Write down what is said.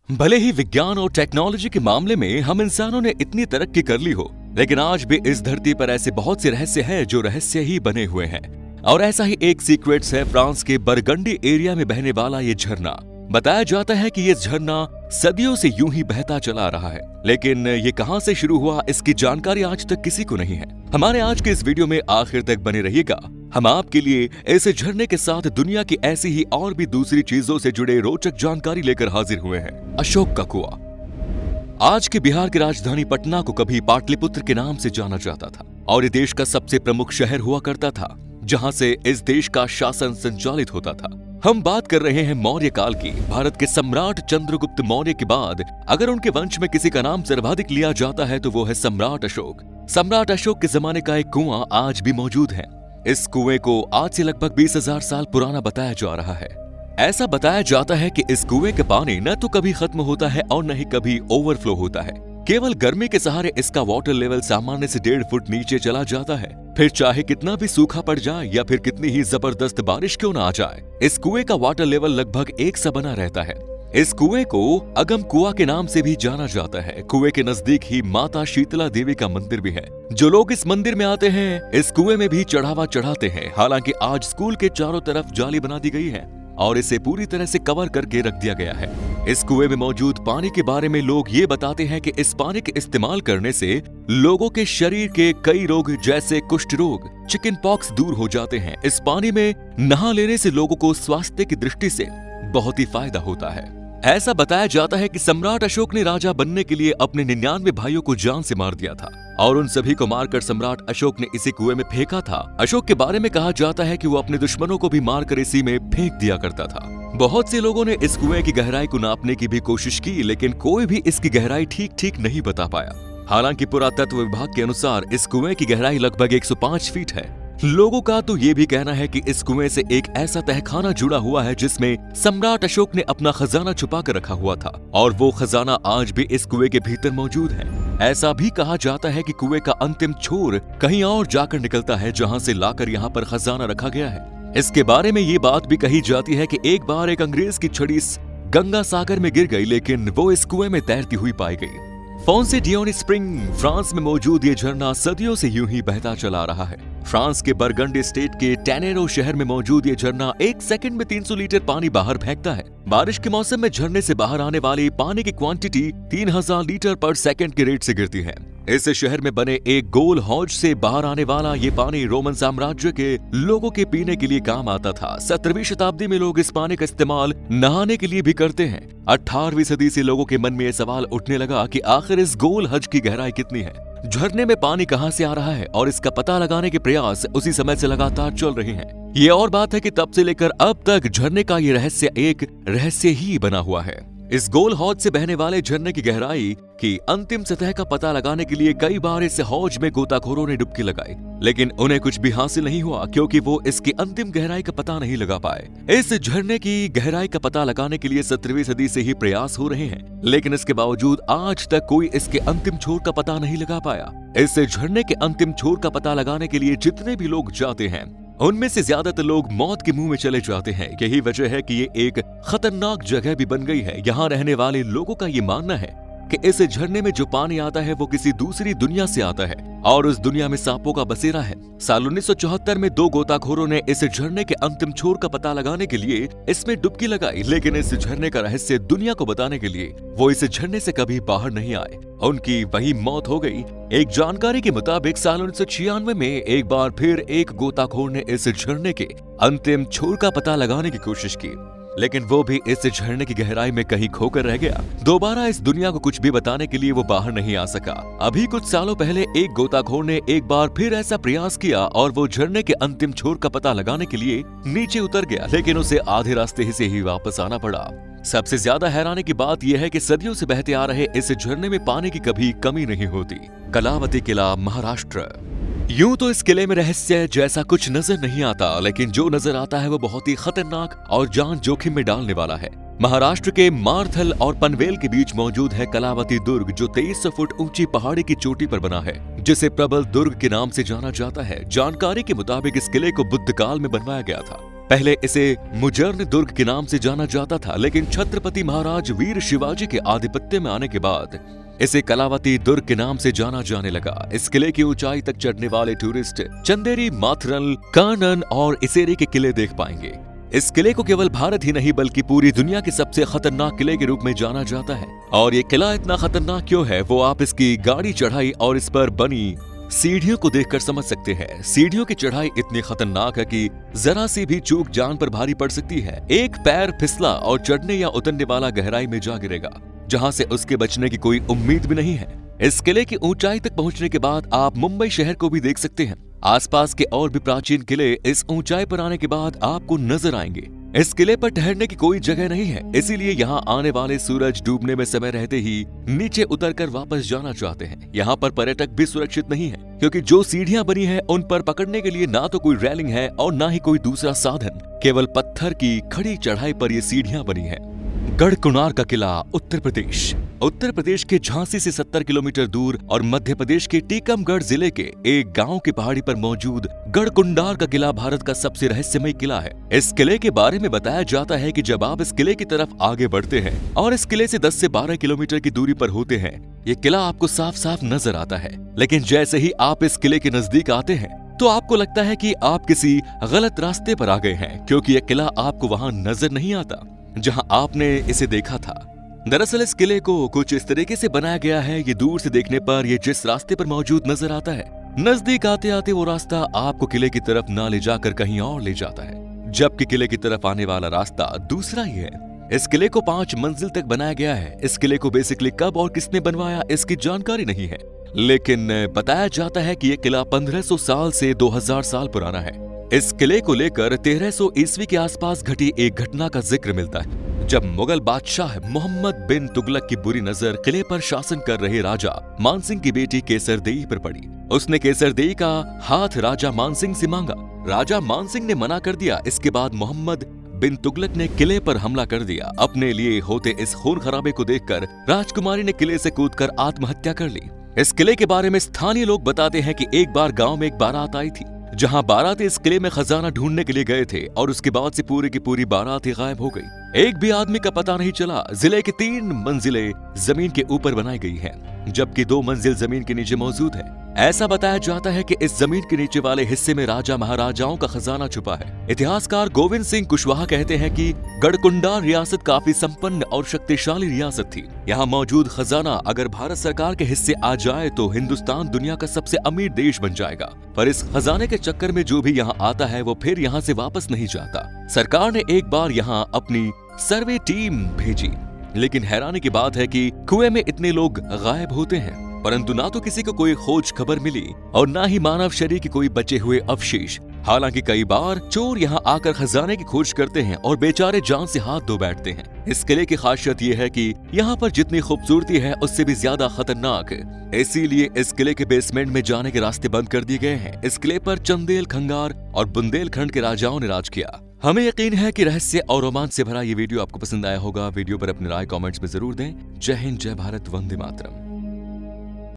भले ही विज्ञान और टेक्नोलॉजी के मामले में हम इंसानों ने इतनी तरक्की कर ली हो, लेकिन आज भी इस धरती पर ऐसे बहुत से रहस्य हैं जो रहस्य ही बने हुए हैं। और ऐसा ही एक सीक्रेट्स है फ्रांस के बरगंडी एरिया में बहने वाला ये झरना। बताया जाता है कि ये झरना सदियों से यूं ही बहता चला रहा है, लेकिन ये कहां से शुरू हुआ इसकी जानकारी आज तक किसी को नहीं है। हमारे आज के इस वीडियो में आखिर तक बने रहिएगा। हम आपके लिए ऐसे झरने के साथ दुनिया की ऐसी ही और भी दूसरी चीजों से जुड़े रोचक जानकारी लेकर हाजिर हुए हैं। अशोक का कुआं। आज के बिहार की राजधानी पटना को कभी पाटलिपुत्र के नाम से जाना जाता था और ये देश का सबसे प्रमुख शहर हुआ करता था, जहां से इस देश का शासन संचालित होता था। हम बात कर रहे हैं मौर्य काल की। भारत के सम्राट चंद्रगुप्त मौर्य के बाद अगर उनके वंश में किसी का नाम सर्वाधिक लिया जाता है तो वो है सम्राट अशोक। सम्राट अशोक के जमाने का एक कुआं आज भी मौजूद है। इस कुएं को आज से लगभग 20,000 साल पुराना बताया जा रहा है। ऐसा बताया जाता है कि इस कुएं का पानी न तो कभी खत्म होता है और न ही कभी ओवरफ्लो होता है। केवल गर्मी के सहारे इसका वाटर लेवल सामान्य से 1.5 फुट नीचे चला जाता है। फिर चाहे कितना भी सूखा पड़ जाए या फिर कितनी ही जबरदस्त बारिश क्यों ना आ जाए, इस कुएं का वाटर लेवल लगभग एक सा बना रहता है। इस कुएं को अगम कुआं के नाम से भी जाना जाता है। कुएं के नजदीक ही माता शीतला देवी का मंदिर भी है। जो लोग इस मंदिर में आते हैं इस कुएं में भी चढ़ावा चढ़ाते हैं। हालांकि आज स्कूल के चारों तरफ जाली बना दी गई है और इसे पूरी तरह से कवर करके रख दिया गया है। इस कुएं में मौजूद पानी के बारे में लोग ये बताते हैं कि इस पानी के इस्तेमाल करने से लोगों के शरीर के कई रोग जैसे कुष्ठ रोग, चिकन पॉक्स दूर हो जाते हैं। इस पानी में नहा लेने से लोगों को स्वास्थ्य की दृष्टि से बहुत ही फायदा होता है। ऐसा बताया जाता है कि सम्राट अशोक ने राजा बनने के लिए अपने 99 भाइयों को जान से मार दिया था और उन सभी को मारकर सम्राट अशोक ने इसी कुएं में फेंका था। अशोक के बारे में कहा जाता है कि वो अपने दुश्मनों को भी मारकर इसी में फेंक दिया करता था। बहुत से लोगों ने इस कुएं की गहराई को नापने की भी कोशिश की, लेकिन कोई भी इसकी गहराई ठीक नहीं बता पाया। हालांकि पुरातत्व विभाग के अनुसार इस कुएं की गहराई लगभग 105 फीट है। लोगों का तो ये भी कहना है कि इस कुएं से एक ऐसा तहखाना जुड़ा हुआ है जिसमें सम्राट अशोक ने अपना खजाना छुपा कर रखा हुआ था और वो खजाना आज भी इस कुएं के भीतर मौजूद है। ऐसा भी कहा जाता है कि कुएं का अंतिम छोर कहीं और जाकर निकलता है, जहां से लाकर यहाँ पर खजाना रखा गया है। इसके बारे में ये बात भी कही जाती है कि एक बार एक अंग्रेज की छड़ी गंगा सागर में गिर गई, लेकिन वो इस कुएं में तैरती हुई पाई गई। फोंसे डियोनी स्प्रिंग फ्रांस में मौजूद ये झरना सदियों से यूं ही बहता चला रहा है। फ्रांस के बरगंडी स्टेट के टेनेरो शहर में मौजूद ये झरना एक सेकंड में 300 लीटर पानी बाहर फेंकता है। बारिश के मौसम में झरने से बाहर आने वाली पानी की क्वांटिटी 3000 लीटर पर सेकंड के रेट से गिरती है। इस शहर में बने एक गोल हौज से बाहर आने वाला ये पानी रोमन साम्राज्य के लोगों के पीने के लिए काम आता था। 17वीं शताब्दी में लोग इस पानी का इस्तेमाल नहाने के लिए भी करते हैं। 18वीं सदी से लोगों के मन में यह सवाल उठने लगा कि आखिर इस गोल हज की गहराई कितनी है, झरने में पानी कहां से आ रहा है, और इसका पता लगाने के प्रयास उसी समय से लगातार चल रहे हैं। ये और बात है कि तब से लेकर अब तक झरने का ये रहस्य एक रहस्य ही बना हुआ है। इस गोल हौज से बहने वाले झरने की गहराई की अंतिम सतह का पता लगाने के लिए कई बार इस हौज में गोताखोरों ने डुबकी लगाई, लेकिन उन्हें कुछ भी हासिल नहीं हुआ क्योंकि वो इसकी अंतिम गहराई का पता नहीं लगा पाए। इस झरने की गहराई का पता लगाने के लिए 17वीं सदी से ही प्रयास हो रहे हैं, लेकिन इसके बावजूद आज तक कोई इसके अंतिम छोर का पता नहीं लगा पाया। इस झरने के अंतिम छोर का पता लगाने के लिए जितने भी लोग जाते हैं उनमें से ज्यादातर लोग मौत के मुंह में चले जाते हैं। यही वजह है कि ये एक खतरनाक जगह भी बन गई है। यहाँ रहने वाले लोगों का ये मानना है कि इस झरने में जो पानी आता है वो किसी दूसरी दुनिया से आता है और उस दुनिया में सांपों का बसेरा है। साल 1974 में 2 गोताखोरों ने इस झरने के अंतिम छोर का पता लगाने के लिए इसमें डुबकी लगाई, लेकिन इस झरने का रहस्य दुनिया को बताने के लिए वो इस झरने से कभी बाहर नहीं आए। उनकी वही मौत हो गई। एक जानकारी के मुताबिक साल 1996 में एक बार फिर एक गोताखोर ने इस झरने के अंतिम छोर का पता लगाने की कोशिश की, लेकिन वो भी इस झरने की गहराई में कहीं खोकर रह गया। दोबारा इस दुनिया को कुछ भी बताने के लिए वो बाहर नहीं आ सका। अभी कुछ सालों पहले एक गोताखोर ने एक बार फिर ऐसा प्रयास किया और वो झरने के अंतिम छोर का पता लगाने के लिए नीचे उतर गया, लेकिन उसे आधे रास्ते से ही वापस आना पड़ा। सबसे ज्यादा हैरानी की बात यह है कि सदियों से बहते आ रहे इस झरने में पानी की कभी कमी नहीं होती। कलावती किला, महाराष्ट्र। यूं तो इस किले में रहस्य जैसा कुछ नजर नहीं आता, लेकिन जो नजर आता है वो बहुत ही खतरनाक और जान जोखिम में डालने वाला है। महाराष्ट्र के मारथल और पनवेल के बीच मौजूद है कलावती दुर्ग, जो 2300 फुट ऊंची पहाड़ी की चोटी पर बना है, जिसे प्रबल दुर्ग के नाम से जाना जाता है। जानकारी के मुताबिक इस किले को बुद्ध काल में बनवाया गया था। पहले इसे मुजर्न दुर्ग के नाम से जाना जाता था, लेकिन छत्रपति महाराज वीर शिवाजी के आधिपत्य में आने के बाद इसे कलावती दुर्ग के नाम से जाना जाने लगा। इस किले की ऊंचाई तक चढ़ने वाले टूरिस्ट चंदेरी, माथरल, कर्नन और इसेरी के किले देख पाएंगे। इस किले को केवल भारत ही नहीं बल्कि पूरी दुनिया के सबसे खतरनाक किले के रूप में जाना जाता है। और ये किला इतना खतरनाक क्यों है वो आप इसकी गाड़ी चढ़ाई और इस पर बनी सीढ़ियों को देखकर समझ सकते हैं। सीढ़ियों की चढ़ाई इतनी खतरनाक है कि जरा सी भी चूक जान पर भारी पड़ सकती है। एक पैर फिसला और चढ़ने या उतरने वाला गहराई में जा गिरेगा, जहां से उसके बचने की कोई उम्मीद भी नहीं है। इस किले की ऊंचाई तक पहुंचने के बाद आप मुंबई शहर को भी देख सकते हैं। आसपास के और भी प्राचीन किले इस ऊंचाई पर आने के बाद आपको नजर आएंगे। इस किले पर ठहरने की कोई जगह नहीं है, इसीलिए यहाँ आने वाले सूरज डूबने में समय रहते ही नीचे उतरकर वापस जाना चाहते हैं। यहाँ पर पर्यटक भी सुरक्षित नहीं है, क्योंकि जो सीढ़ियां बनी है उन पर पकड़ने के लिए ना तो कोई रेलिंग है और ना ही कोई दूसरा साधन। केवल पत्थर की खड़ी चढ़ाई पर ये सीढ़ियां बनी है। गढ़कुनार का किला, उत्तर प्रदेश। उत्तर प्रदेश के झांसी से 70 किलोमीटर दूर और मध्य प्रदेश के टीकमगढ़ जिले के एक गांव की पहाड़ी पर मौजूद गढ़कुंडार का किला भारत का सबसे रहस्यमय किला है। इस किले के बारे में बताया जाता है कि जब आप इस किले की तरफ आगे बढ़ते हैं और इस किले से 10 से 12 किलोमीटर की दूरी पर होते हैं, ये किला आपको साफ साफ नजर आता है। लेकिन जैसे ही आप इस किले के नजदीक आते हैं तो आपको लगता है कि आप किसी गलत रास्ते पर आ गए हैं, क्योंकि यह किला आपको वहां नजर नहीं आता जहां आपने इसे देखा था। दरअसल इस किले को कुछ इस तरीके से बनाया गया है, ये दूर से देखने पर ये जिस रास्ते पर मौजूद नजर आता है, नजदीक आते आते वो रास्ता आपको किले की तरफ ना ले जाकर कहीं और ले जाता है, जबकि किले की तरफ आने वाला रास्ता दूसरा ही है। इस किले को 5 मंजिल तक बनाया गया है। इस किले को बेसिकली कब और किसने बनवाया इसकी जानकारी नहीं है, लेकिन बताया जाता है कि यह किला 1500 साल से 2000 साल पुराना है। इस किले को लेकर 1300 ईस्वी के आसपास घटी एक घटना का जिक्र मिलता है, जब मुगल बादशाह मोहम्मद बिन तुगलक की बुरी नजर किले पर शासन कर रहे राजा मानसिंह की बेटी केसरदेई पर पड़ी। उसने केसरदेई का हाथ राजा मानसिंह से मांगा। राजा मानसिंह ने मना कर दिया। इसके बाद मोहम्मद बिन तुगलक ने किले पर हमला कर दिया। अपने लिए होते इस खून खराबे को देखकर राजकुमारी ने किले से कूदकर आत्महत्या कर ली। इस किले के बारे में स्थानीय लोग बताते हैं कि एक बार गांव में एक बारात आई थी, जहां बाराती इस किले में खजाना ढूंढने के लिए गए थे और उसके बाद से पूरी की पूरी बारात ही गायब हो गई। एक भी आदमी का पता नहीं चला। जिले की 3 मंजिलें जमीन के ऊपर बनाई गई हैं, जबकि 2 मंजिल जमीन के नीचे मौजूद है। ऐसा बताया जाता है कि इस जमीन के नीचे वाले हिस्से में राजा महाराजाओं का खजाना छुपा है। इतिहासकार गोविंद सिंह कुशवाहा कहते हैं कि गढ़कुंडार रियासत काफी संपन्न और शक्तिशाली रियासत थी। यहाँ मौजूद खजाना अगर भारत सरकार के हिस्से आ जाए तो हिंदुस्तान दुनिया का सबसे अमीर देश बन जाएगा। पर इस खजाने के चक्कर में जो भी यहाँ आता है वो फिर यहाँ से वापस नहीं जाता। सरकार ने एक बार यहाँ अपनी सर्वे टीम भेजी, लेकिन हैरानी की बात है कि कुएं में इतने लोग गायब होते हैं, परंतु ना तो किसी को कोई खोज खबर मिली और ना ही मानव शरीर के कोई बचे हुए अवशेष। हालांकि कई बार चोर यहाँ आकर खजाने की खोज करते हैं और बेचारे जान से हाथ धो बैठते हैं। इस किले की खासियत ये है कि यहाँ पर जितनी खूबसूरती है उससे भी ज्यादा खतरनाक है, इसीलिए इस किले के बेसमेंट में जाने के रास्ते बंद कर दिए गए हैं। इस किले पर चंदेल, खंगार और बुंदेलखंड के राजाओं ने राज किया। हमें यकीन है कि रहस्य और रोमांच से भरा ये वीडियो आपको पसंद आया होगा। वीडियो पर अपनी राय कमेंट्स में जरूर दें। जय हिंद, जय भारत, वंदे मातरम।